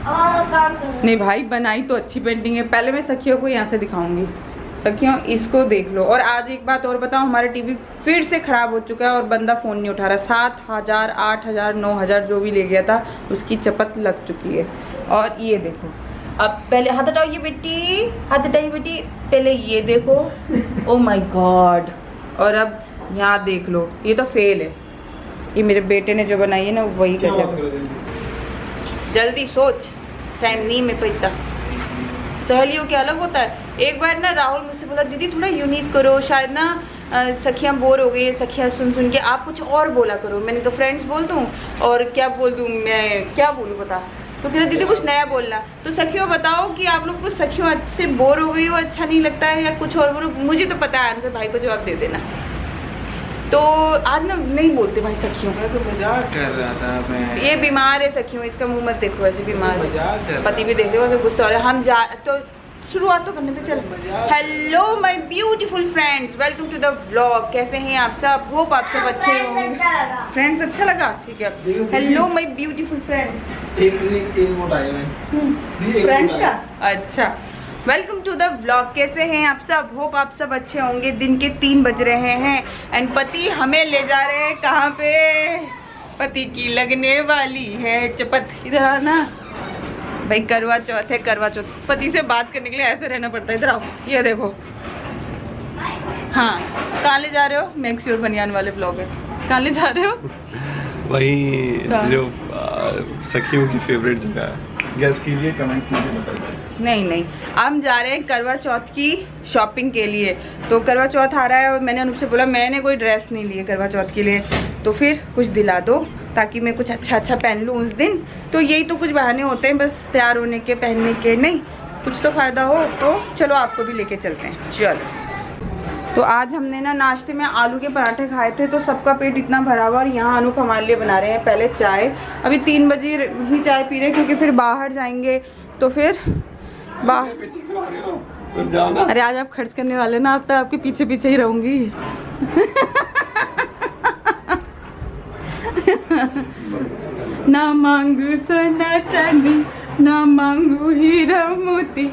नहीं भाई, बनाई तो अच्छी पेंटिंग है। पहले मैं सखियों को यहाँ से दिखाऊंगी। सखियों इसको देख लो। और आज एक बात और बताओ, हमारा टीवी फिर से ख़राब हो चुका है और बंदा फ़ोन नहीं उठा रहा। 7,000 8,000 9,000 जो भी ले गया था उसकी चपत लग चुकी है। और ये देखो, अब पहले हाथ हटाओ, ये बेटी हाथ हटाइए बेटी, पहले ये देखो। Oh my God. और अब यहाँ देख लो, ये तो फेल है। ये मेरे बेटे ने जो बनाई है ना वही गजब। जल्दी सोच, टाइम नहीं में पैसा। सहेलियों क्या अलग होता है। एक बार ना राहुल मुझसे बोला दीदी थोड़ा यूनिक करो, शायद ना सखियाँ बोर हो गई है, सखियाँ सुन सुन के, आप कुछ और बोला करो। मैंने तो फ्रेंड्स बोल दूँ और क्या बोल दूँ, मैं क्या बोलूँ बता। तो कह रहा दीदी कुछ नया बोलना। तो सखियों बताओ कि आप लोग को सखियों से बोर हो गई हो, अच्छा नहीं लगता है, या कुछ और बोलो। मुझे तो पता है आंसर, भाई को जवाब दे देना। तो आज ना नहीं बोलते भाई सखियों। मैं तो मजाक कर रहा था मैं। ये बीमार है सखियों, इसका मुंह मत देखो, ऐसे बीमार है। पति भी देख रहे हो गुस्सा हो रहा है। हम जा तो शुरुआत तो करने पे चल। Hello my beautiful friends, welcome to the vlog. कैसे हैं आप सब? होप आप सब अच्छे होंगे। फ्रेंड्स अच्छा लगा, ठीक है। Hello my beautiful friends. एक मोड आया फ्रेंड्स का अच्छा। Welcome to the vlog. कैसे हैं आप सब? होप आप सब अच्छे होंगे। दिन के 3 बज रहे हैं एंड पति हमें ले जा रहे हैं कहाँ पे? पति की लगने वाली है चपत। इधर आना भाई, करवा चौथ है, करवा चौथ। पति से बात करने के लिए ऐसे रहना पड़ता है। इधर आओ, ये देखो। हाँ, कहाँ ले जा रहे हो? मैक्सी और बनियान वाले व्लॉग है। कहाँ ले जा रहे हो? वही जो सखियों की फेवरेट जगह है। गेस कीजिए, कमेंट कीजिए, बताइए। नहीं नहीं, हम जा रहे हैं करवा चौथ की शॉपिंग के लिए। तो करवा चौथ आ रहा है और मैंने अनूप से बोला मैंने कोई ड्रेस नहीं ली है करवा चौथ के लिए, तो फिर कुछ दिला दो ताकि मैं कुछ अच्छा अच्छा पहन लूँ उस दिन। तो यही तो कुछ बहाने होते हैं बस तैयार होने के, पहनने के। नहीं कुछ तो फ़ायदा हो। तो चलो आपको भी लेके चलते हैं। चलो। तो आज हमने ना नाश्ते में आलू के पराठे खाए थे, तो सबका पेट इतना भरा हुआ। और यहाँ अनूप हमारे लिए बना रहे हैं पहले चाय। अभी 3 बजे ही चाय पी रहे हैं क्योंकि फिर बाहर जाएंगे। तो फिर अरे आज आप खर्च करने वाले ना, अब तो आपके पीछे पीछे ही रहूंगी। ना मांगू सोना चांदी, ना मांगू हीरा मोती,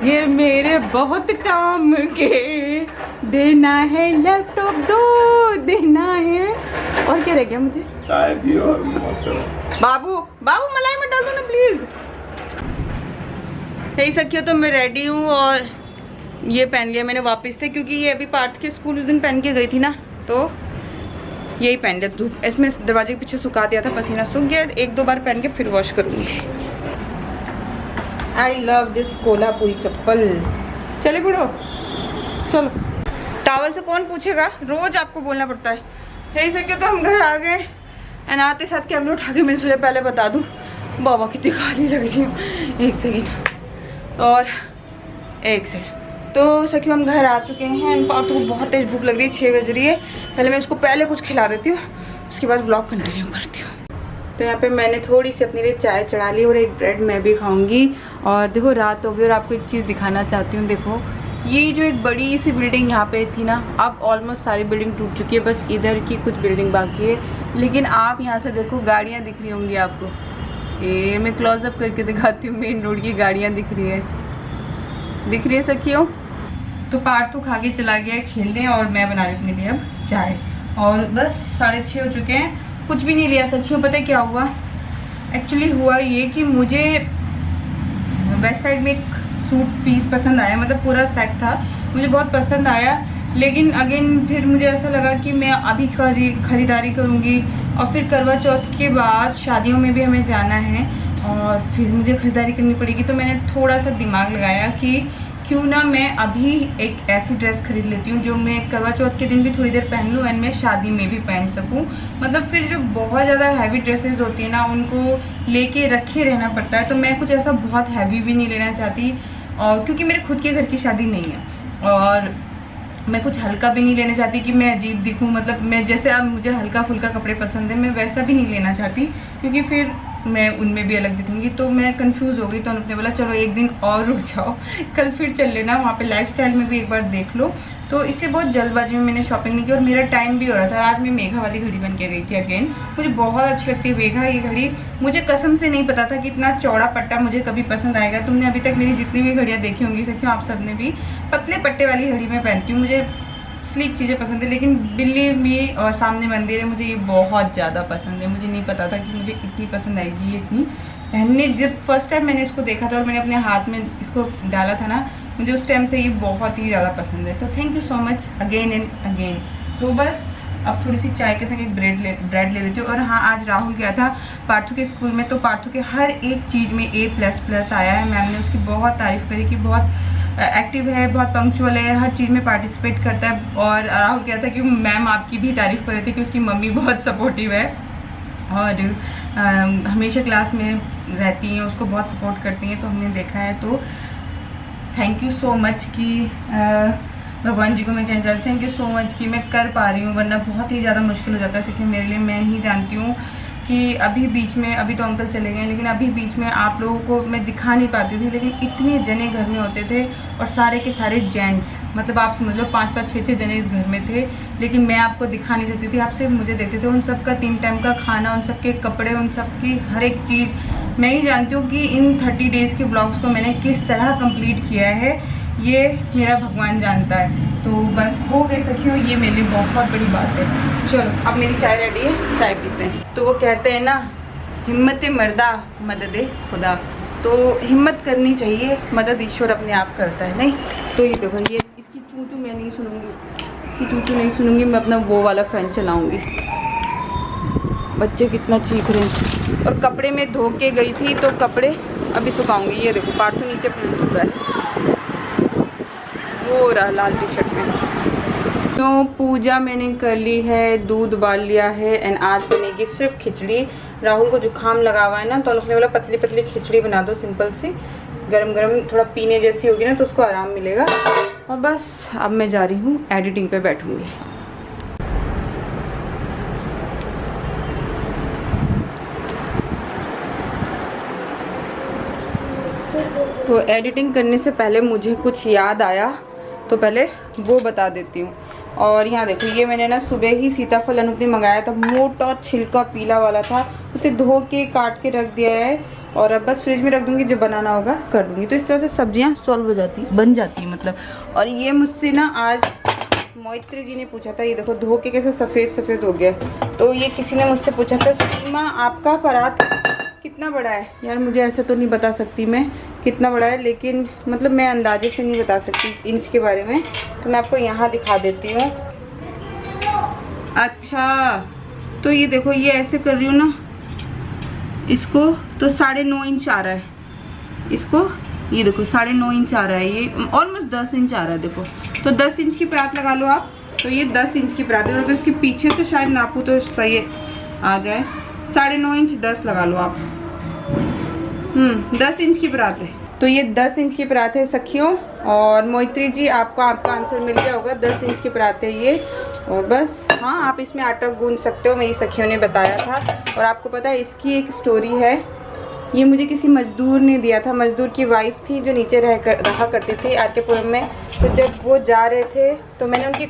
ये मेरे बहुत काम के। देना है लैपटॉप दो, देना है। और क्या रह गया मुझे? चाय पियो। बाबू बाबू मलाई मत डाल दो ना प्लीज। यही सखियो, तो मैं रेडी हूँ और ये पहन लिया मैंने वापस से, क्योंकि ये अभी पार्थ के स्कूल उस दिन पहन के गई थी ना, तो यही पहन लिया। धूप इसमें दरवाजे के पीछे सुखा दिया था, पसीना सूख गया। 1-2 बार पहन के फिर वॉश करूँगी। आई लव दिस कोल्हापुरी चप्पल। चले बुढ़ो, चलो। टावल से कौन पूछेगा, रोज आपको बोलना पड़ता है। यही सखियो, तो हम घर आ गए एंड आते साथ कैमरा उठा के मैं सोचा पहले बता दूँ बाबा कितनी खाली लग रही हूँ। 1 सेकेंड और 1 सेकेंड। तो सखियों हम घर आ चुके हैं। पार्थू को बहुत तेज भूख लग रही है, 6 बज रही है। पहले मैं इसको पहले कुछ खिला देती हूँ, उसके बाद व्लॉग कंटिन्यू करती हूँ। तो यहाँ पे मैंने थोड़ी सी अपने लिए चाय चढ़ा ली और एक ब्रेड मैं भी खाऊंगी। और देखो रात हो गई और आपको एक चीज़ दिखाना चाहती हूँ। देखो ये जो एक बड़ी सी बिल्डिंग यहाँ पे थी ना, अब ऑलमोस्ट सारी बिल्डिंग टूट चुकी है, बस इधर की कुछ बिल्डिंग बाकी है। लेकिन आप यहाँ से देखो गाड़ियाँ दिख रही होंगी आपको। ये मैं क्लोजअप करके दिखाती हूँ, मेन रोड की गाड़ियाँ दिख रही है, दिख रही है सखियों। तो पार्थू खा के चला गया है खेलने और मैं बना रही अपने लिए अब चाय। और बस 6:30 हो चुके हैं, कुछ भी नहीं लिया सखियों। पता है क्या हुआ? एक्चुअली हुआ ये कि मुझे वेस्ट साइड में एक सूट पीस पसंद आया, मतलब पूरा सेट था, मुझे बहुत पसंद आया। लेकिन अगेन फिर मुझे ऐसा लगा कि मैं अभी खरीदारी करूँगी और फिर करवा चौथ के बाद शादियों में भी हमें जाना है और फिर मुझे ख़रीदारी करनी पड़ेगी। तो मैंने थोड़ा सा दिमाग लगाया कि क्यों ना मैं अभी एक ऐसी ड्रेस खरीद लेती हूँ जो मैं करवा चौथ के दिन भी थोड़ी देर पहन लूँ एंड मैं शादी में भी पहन सकूँ। मतलब फिर जो बहुत ज़्यादा हैवी ड्रेसेस होती है ना, उनको लेके रखे रहना पड़ता है। तो मैं कुछ ऐसा बहुत हैवी भी नहीं लेना चाहती, और क्योंकि मेरे खुद के घर की शादी नहीं है, और मैं कुछ हल्का भी नहीं लेना चाहती कि मैं अजीब दिखूँ। मतलब मैं जैसे अब मुझे हल्का फुल्का कपड़े पसंद है, मैं वैसा भी नहीं लेना चाहती, क्योंकि फिर मैं उनमें भी अलग दिखूंगी। तो मैं कंफ्यूज हो गई, तो उन्होंने बोला चलो एक दिन और रुक जाओ, कल फिर चल लेना, वहाँ पे लाइफस्टाइल में भी एक बार देख लो। तो इसलिए बहुत जल्दबाजी में मैंने शॉपिंग नहीं की और मेरा टाइम भी हो रहा था। रात में मेघा वाली घड़ी बन के गई थी अगेन। मुझे बहुत अच्छी लगती है मेघा ये घड़ी। मुझे कसम से नहीं पता था कि इतना चौड़ा पट्टा मुझे कभी पसंद आएगा। तुमने अभी तक मेरी जितनी भी घड़ियाँ देखी होंगी सखियों, आप सब ने भी पतले पट्टे वाली घड़ी में पहनती हूँ। मुझे स्लीक चीज़ें पसंद है, लेकिन बिलीव मी और सामने मंदिर है, मुझे ये बहुत ज़्यादा पसंद है। मुझे नहीं पता था कि मुझे इतनी पसंद आएगी ये इतनी पहनने। जब फर्स्ट टाइम मैंने इसको देखा था और मैंने अपने हाथ में इसको डाला था ना, मुझे उस टाइम से ये बहुत ही ज़्यादा पसंद है। तो thank you so much again and again. तो बस अब थोड़ी सी चाय के संग एक ब्रेड ले लेती हूँ। और हाँ, आज राहुल गया था पार्थू के स्कूल में, तो पार्थू के हर एक चीज़ में A++ आया है। मैम ने उसकी बहुत तारीफ़ करी कि बहुत एक्टिव है, बहुत पंक्चुअल है, हर चीज़ में पार्टिसिपेट करता है। और राहुल कहता है कि मैम आपकी भी तारीफ़ कर रहे थे कि उसकी मम्मी बहुत सपोर्टिव है और हमेशा क्लास में रहती हैं, उसको बहुत सपोर्ट करती हैं। तो हमने देखा है, तो थैंक यू सो मच कि भगवान जी को मैं कहना चाहती हूँ, थैंक यू सो मच कि मैं कर पा रही हूँ, वरना बहुत ही ज़्यादा मुश्किल हो जाता है सीखने मेरे लिए। मैं ही जानती हूँ कि अभी बीच में, अभी तो अंकल चले गए, लेकिन अभी बीच में आप लोगों को मैं दिखा नहीं पाती थी, लेकिन इतने जने घर में होते थे और सारे के सारे जेंट्स, मतलब आप समझ लो 5-5, 6-6 जने इस घर में थे, लेकिन मैं आपको दिखा नहीं सकती थी। आप सिर्फ मुझे देखते थे। उन सब का 3 टाइम का खाना, उन सब के कपड़े, उन सब की हर एक चीज़ मैं ही जानती हूँ कि इन 30 डेज़ के ब्लॉग्स को मैंने किस तरह कंप्लीट किया है, ये मेरा भगवान जानता है। तो बस हो गए सखियों, ये मेरे लिए बहुत बड़ी बात है। चलो अब मेरी चाय रेडी है, चाय पीते हैं। तो वो कहते हैं ना, हिम्मत मर्दा मदद खुदा। तो हिम्मत करनी चाहिए, मदद ईश्वर अपने आप करता है, नहीं? तो ये देखो, ये इसकी चूचू मैं नहीं सुनूंगी, इसकी चूचू नहीं सुनूंगी, मैं अपना वो वाला फ़ैन चलाऊंगी। बच्चे कितना चीख रहे हैं। और कपड़े में धो के गई थी, तो कपड़े अभी सुखाऊंगी। ये देखो पार्थू नीचे पहुँच चुका है, वो रहा लाल टी शर्ट में। तो पूजा मैंने कर ली है, दूध उबाल लिया है एंड आज बनेगी सिर्फ खिचड़ी। राहुल को जुकाम लगा हुआ है ना, तो उसने बोला पतली पतली खिचड़ी बना दो, सिंपल सी, गरम गरम, थोड़ा पीने जैसी होगी ना तो उसको आराम मिलेगा। और बस अब मैं जा रही हूँ एडिटिंग पे बैठूँगी। तो एडिटिंग करने से पहले मुझे कुछ याद आया, तो पहले वो बता देती हूँ। और यहाँ देखो, ये मैंने ना सुबह ही सीताफल अनूप ने मंगाया था, मोटा छिलका पीला वाला था, उसे धो के काट के रख दिया है। और अब बस फ्रिज में रख दूँगी, जब बनाना होगा कर दूँगी। तो इस तरह से सब्जियाँ सॉल्व हो जाती, बन जाती है मतलब। और ये मुझसे ना आज मोहित्री जी ने पूछा था, ये देखो धो के कैसे सफ़ेद सफ़ेद हो गया। तो ये किसी ने मुझसे पूछा था, सीमा आपका परात कितना बड़ा है? यार मुझे ऐसे तो नहीं बता सकती मैं कितना बड़ा है, लेकिन मतलब मैं अंदाजे से नहीं बता सकती इंच के बारे में। तो मैं आपको यहाँ दिखा देती हूँ। अच्छा, तो ये देखो, ये ऐसे कर रही हूँ ना इसको, तो 9.5 इंच आ रहा है इसको। ये देखो 9.5 इंच आ रहा है, ये ऑलमोस्ट 10 इंच आ रहा है। देखो, तो 10 इंच की परात लगा लो आप, तो ये 10 इंच की परात है। और अगर इसके पीछे से शायद नापूँ तो सही आ जाए, 9.5 इंच 10 लगा लो आप। 10 इंच की परात है। तो ये 10 इंच की परात है सखियों। और मोहित्री जी आपका आंसर मिल गया होगा, 10 इंच की परात है ये। और बस हाँ, आप इसमें आटा गूंद सकते हो, मेरी सखियों ने बताया था। और आपको पता है इसकी एक स्टोरी है, ये मुझे किसी मजदूर ने दिया था। मजदूर की वाइफ थी जो नीचे रहा करते थे आर.के.पुरम में। तो जब वो जा रहे थे तो मैंने उनकी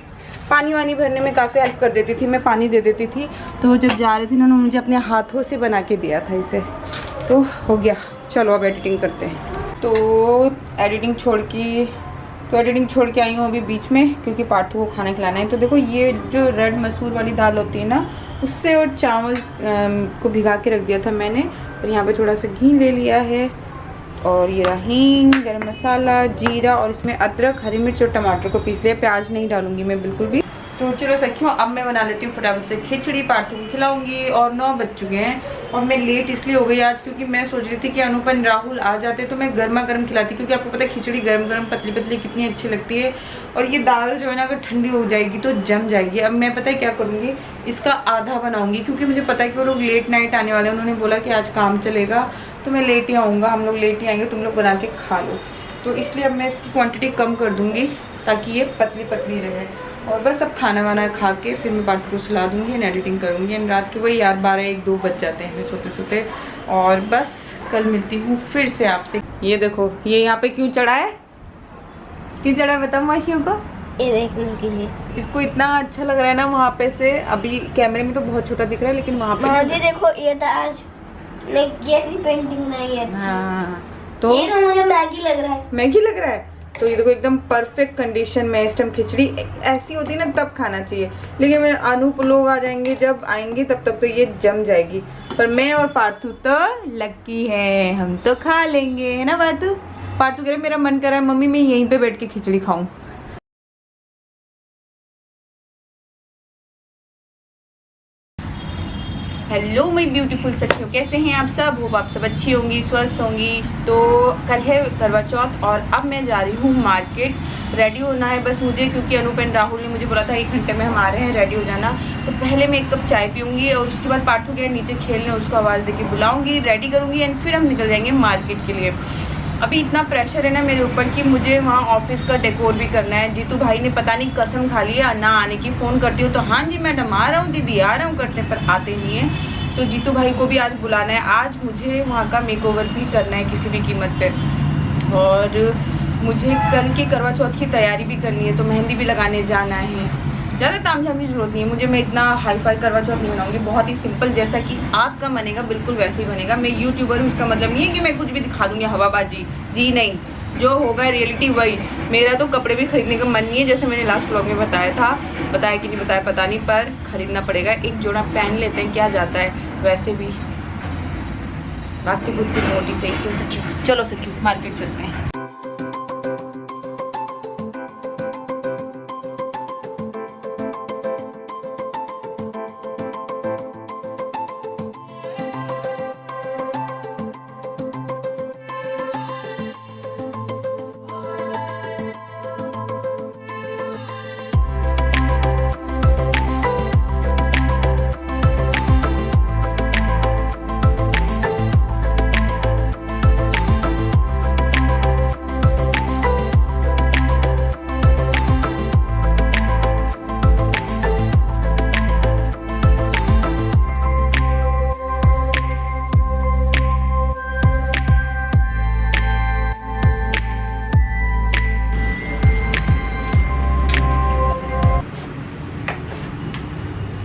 पानी वानी भरने में काफ़ी हेल्प कर देती थी, मैं पानी दे देती थी। तो जब जा रहे थे उन्होंने मुझे अपने हाथों से बना के दिया था इसे। तो हो गया, चलो अब एडिटिंग करते हैं। तो एडिटिंग छोड़ के आई हूँ अभी बीच में, क्योंकि पार्थू को खाना खिलाना है। तो देखो, ये जो रेड मसूर वाली दाल होती है ना, उससे और चावल को भिगा के रख दिया था मैंने। और यहाँ पे थोड़ा सा घी ले लिया है, और ये रहा हींग, गरम मसाला, जीरा, और इसमें अदरक, हरी मिर्च और टमाटर को पीस लिया। प्याज नहीं डालूंगी मैं बिल्कुल भी। तो चलो सखियों, अब मैं बना लेती हूँ फटाफट से खिचड़ी, पार्थू को खिलाऊंगी। और 9 बज चुके हैं और मैं लेट इसलिए हो गई आज, क्योंकि मैं सोच रही थी कि अनुपन राहुल आ जाते तो मैं गर्मा गर्म खिलाती, क्योंकि आपको पता है खिचड़ी गर्म गर्म पतली पतली कितनी अच्छी लगती है। और ये दाल जो है ना, अगर ठंडी हो जाएगी तो जम जाएगी। अब मैं पता है क्या करूँगी, इसका आधा बनाऊँगी, क्योंकि मुझे पता है कि वो लोग लेट नाइट आने वाले हैं। उन्होंने बोला कि आज काम चलेगा तो मैं लेट ही आऊँगा, हम लोग लेट ही आएंगे, तुम लोग बना के खा लो। तो इसलिए अब मैं इसकी क्वांटिटी कम कर दूँगी ताकि ये पतली पतली रहे। और बस अब खाना वाना खा के फिर मैं पार्थू को सुला दूँगी एंड एडिटिंग करूँगी। एंड रात के वही यार 12, 1, 2 बज जाते हैं सोते सोते। और बस कल मिलती हूँ फिर से आपसे। ये देखो ये यहाँ पे क्यों चढ़ा है, क्यों चढ़ा है बताओ माशियों को? ये देखने के लिए। इसको इतना अच्छा लग रहा है ना वहाँ पे से, अभी कैमरे में तो बहुत छोटा दिख रहा है लेकिन वहाँ पे मुझे देखो ये तो आज ये पेंटिंग नहीं है अच्छी। हाँ तो ये तो मुझे मैगी लग रहा है। मैगी लग रहा है। तो ये देखो एकदम परफेक्ट कंडीशन में इस टाइम खिचड़ी ऐसी होती है ना तब खाना चाहिए, लेकिन मेरे अनूप लोग आ जाएंगे, जब आएंगे तब तक तो ये जम जाएगी। पर मैं और पार्थू तो लकी है, हम तो खा लेंगे, है ना पार्थू? पार्थू कह रहे मेरा मन कर रहा है मम्मी मैं यहीं पे बैठ के खिचड़ी खाऊं। हेलो माय ब्यूटीफुल सखियों, कैसे हैं आप सब? होप आप सब अच्छी होंगी, स्वस्थ होंगी। तो कल है करवा चौथ और अब मैं जा रही हूँ मार्केट। रेडी होना है बस मुझे, क्योंकि अनूप एंड राहुल ने मुझे बोला था 1 घंटे में हम आ रहे हैं, रेडी हो जाना। तो पहले मैं 1 कप चाय पीऊँगी और उसके बाद पार्थू गया नीचे खेलने, उसको आवाज़ देके बुलाऊँगी, रेडी करूँगी एंड फिर हम निकल जाएंगे मार्केट के लिए। अभी इतना प्रेशर है ना मेरे ऊपर कि मुझे वहाँ ऑफिस का डेकोर भी करना है। जीतू भाई ने पता नहीं कसम खा ली है ना आने की। फ़ोन करती हूँ तो हाँ जी मैडम आ रहा हूँ, दीदी आ रहा हूँ करने पर आते नहीं है। तो जीतू भाई को भी आज बुलाना है, आज मुझे वहाँ का मेकओवर भी करना है किसी भी कीमत पे। और मुझे कल की करवा चौथ की तैयारी भी करनी है, तो मेहंदी भी लगाने जाना है। ज़्यादा तामझाम की जरूरत नहीं है मुझे, मैं इतना हाई फाई करवा चौथ नहीं बनाऊंगी, बहुत ही सिंपल जैसा कि आपका बनेगा बिल्कुल वैसे ही बनेगा। मैं यूट्यूबर हूँ, इसका मतलब नहीं है कि मैं कुछ भी दिखा दूंगी हवाबाजी, जी नहीं, जो होगा रियलिटी वही। मेरा तो कपड़े भी खरीदने का मन नहीं है, जैसे मैंने लास्ट व्लॉग में बताया था, बताया कि नहीं बताया पता नहीं, पर खरीदना पड़ेगा। एक जोड़ा पहन लेते हैं, क्या जाता है वैसे भी, बाकी खुद की मोटी से क्यों सखी। चलो सखी मार्केट चलते हैं।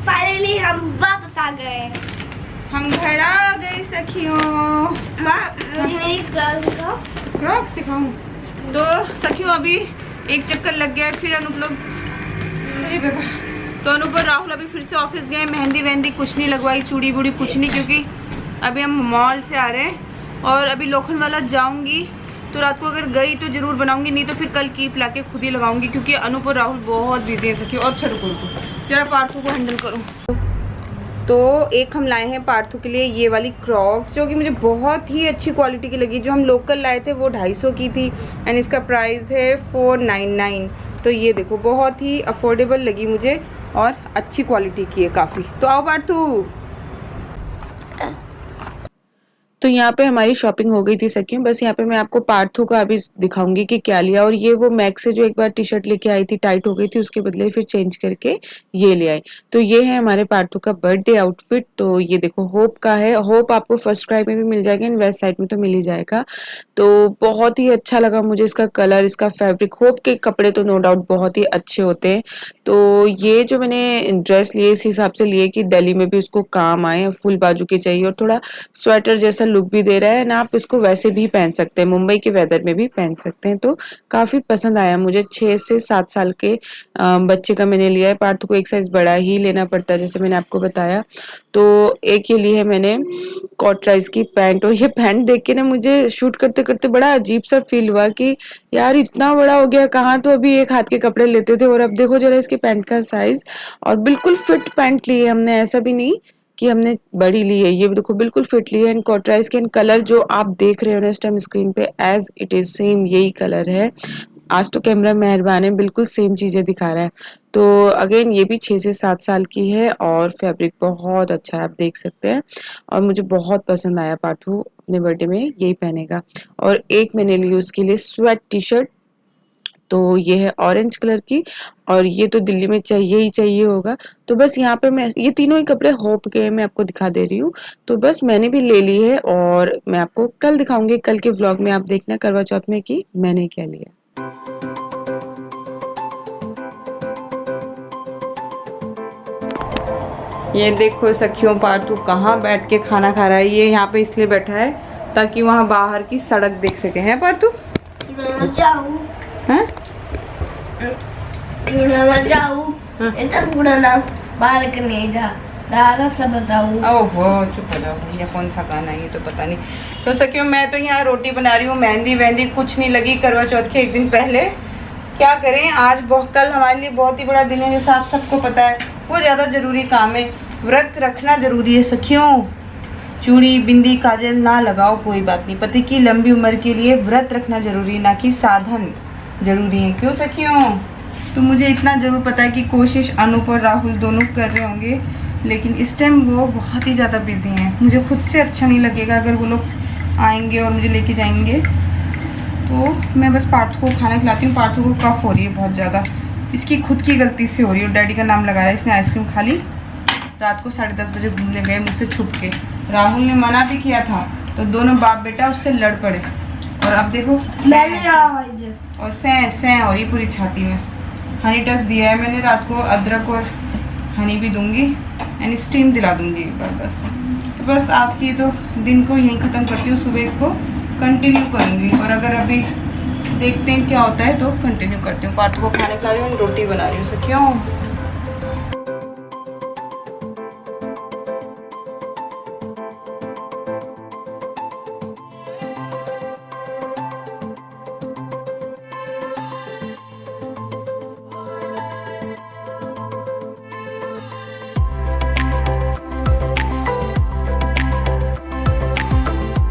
फाइनली हम वापस आ गए। हम घर आ गए सखियों। माँ मुझे मेरी क्लास दिखाओ। क्रॉक्स दिखाऊं? तो सखियों अभी एक चक्कर लग गया है, फिर अनूप लोग, अरे बाबा, तो अनूप और राहुल अभी फिर से ऑफिस गए। मेहंदी वेहंदी कुछ नहीं लगवाई, चूड़ी बूड़ी कुछ नहीं, क्योंकि अभी हम मॉल से आ रहे हैं। और अभी लोखंड वाला जाऊंगी तो रात को अगर गई तो जरूर बनाऊंगी, नहीं तो फिर कल कीप लाके खुद ही लगाऊंगी, क्योंकि अनूप और राहुल बहुत बिजी हैं सखियों। और चलो जरा पार्थू को हैंडल करूँ। तो एक हम लाए हैं पार्थू के लिए ये वाली क्रॉक्स, जो कि मुझे बहुत ही अच्छी क्वालिटी की लगी। जो हम लोकल लाए थे वो 250 की थी एंड इसका प्राइस है 499। तो ये देखो बहुत ही अफोर्डेबल लगी मुझे और अच्छी क्वालिटी की है काफ़ी। तो आओ पार्थू। तो यहाँ पे हमारी शॉपिंग हो गई थी सखियों। बस यहाँ पे मैं आपको पार्थू का अभी दिखाऊंगी कि क्या लिया। और ये वो मैक्स से जो एक बार टी शर्ट लेके आई थी, टाइट हो गई थी, उसके बदले फिर चेंज करके ये ले आई। तो ये है हमारे पार्थू का बर्थडे आउटफिट। तो ये देखो होप का है, होप आपको फर्स्ट क्राई में भी मिल जाएगा एंड वेस्ट साइड में तो मिल ही जाएगा। तो बहुत ही अच्छा लगा मुझे इसका कलर, इसका फैब्रिक। होप के कपड़े तो नो डाउट बहुत ही अच्छे होते हैं। तो ये जो मैंने ड्रेस लिए इस हिसाब से लिए कि दिल्ली में भी उसको काम आए, फुल बाजू के चाहिए और थोड़ा स्वेटर जैसा लुक भी दे रहा है ना। आप इसको वैसे भी पहन सकते हैं, मुंबई के वेदर में भी पहन सकते हैं। तो काफी पसंद आया मुझे। 6 से 7 साल के बच्चे का मैंने लिया है। पार्थू को एक साइज बड़ा ही लेना पड़ता है जैसे मैंने आपको बताया। तो एक ये ली है मैंने कॉटराइज की पैंट। और ये पैंट देख के ना मुझे शूट करते करते बड़ा अजीब सा फील हुआ कि यार इतना बड़ा हो गया, कहाँ तो अभी एक हाथ के कपड़े लेते थे और अब देखो जरा इसके पैंट का साइज। और बिल्कुल फिट पैंट ली है हमने, ऐसा भी नहीं कि हमने बड़ी ली है। ये देखो बिल्कुल फिट ली है एंड कॉटराइज के कलर जो आप देख रहे हो ना इस टाइम स्क्रीन पे, एज इट इज सेम यही कलर है। आज तो कैमरा मेहरबान है, बिल्कुल सेम चीजें दिखा रहा है। तो अगेन ये भी 6 से 7 साल की है और फैब्रिक बहुत अच्छा है, आप देख सकते हैं। और मुझे बहुत पसंद आया। पार्थू अपने बर्थडे में यही पहनेगा। और एक मैंने ली उसके लिए स्वेट टी शर्ट। तो ये है ऑरेंज कलर की, और ये तो दिल्ली में चाहिए ही चाहिए होगा। तो बस यहाँ पे मैं ये तीनों ही कपड़े होप के मैं आपको दिखा दे रही हूँ। तो बस मैंने भी ले ली है और मैं आपको कल दिखाऊंगी, कल के व्लॉग में आप देखना करवा चौथ में कि मैंने क्या लिया। ये देखो सखियों, पार्थू कहाँ बैठ के खाना खा रहा है। ये यहाँ पे इसलिए बैठा है ताकि वहाँ बाहर की सड़क देख सके, हैं पार्थू? मैं जाऊँ हैं? मैं जाऊँ इतना पूरा नाम बालक नहीं जा दादा से बताऊँ। ओहो चुप हो जाओ, ये कौन सा गाना है, ये तो पता नहीं। तो सखियों मैं तो यहाँ रोटी बना रही हूँ, मेहंदी वेहंदी कुछ नहीं लगी करवा चौथ के एक दिन पहले। क्या करें, आज कल हमारे लिए बहुत ही बड़ा दिन है, जैसा आप सबको पता है। वो ज़्यादा ज़रूरी काम है, व्रत रखना ज़रूरी है सखियों। चूड़ी बिंदी काजल ना लगाओ कोई बात नहीं, पति की लंबी उम्र के लिए व्रत रखना जरूरी है, ना कि साधन जरूरी है। क्यों सखियों? तो मुझे इतना ज़रूर पता है कि कोशिश अनूप और राहुल दोनों कर रहे होंगे, लेकिन इस टाइम वो बहुत ही ज़्यादा बिजी हैं। मुझे खुद से अच्छा नहीं लगेगा अगर वो लोग आएंगे और मुझे लेके जाएंगे। तो मैं बस पार्थू को खाना खिलाती हूँ। पार्थू को कफ हो रही है बहुत ज़्यादा, इसकी खुद की गलती से हो रही है। डैडी का नाम लगा रहा है, इसने आइसक्रीम खा ली। रात को 10:30 बजे घूमने गए मुझसे छुप के, राहुल ने मना भी किया था, तो दोनों बाप बेटा उससे लड़ पड़े। और अब देखो और सै हो रही पूरी छाती में। हनी टच दिया है मैंने रात को, अदरक और हनी भी दूंगी एंड स्टीम दिला दूंगी एक बार बस। तो बस आज की तो दिन को यहीं ख़त्म करती हूँ, सुबह इसको कंटिन्यू करूँगी। और अगर अभी देखते हैं क्या होता है तो कंटिन्यू करती हूँ। पार्थू को खाने खिला रही हूँ, रोटी बना रही हूँ सखियों।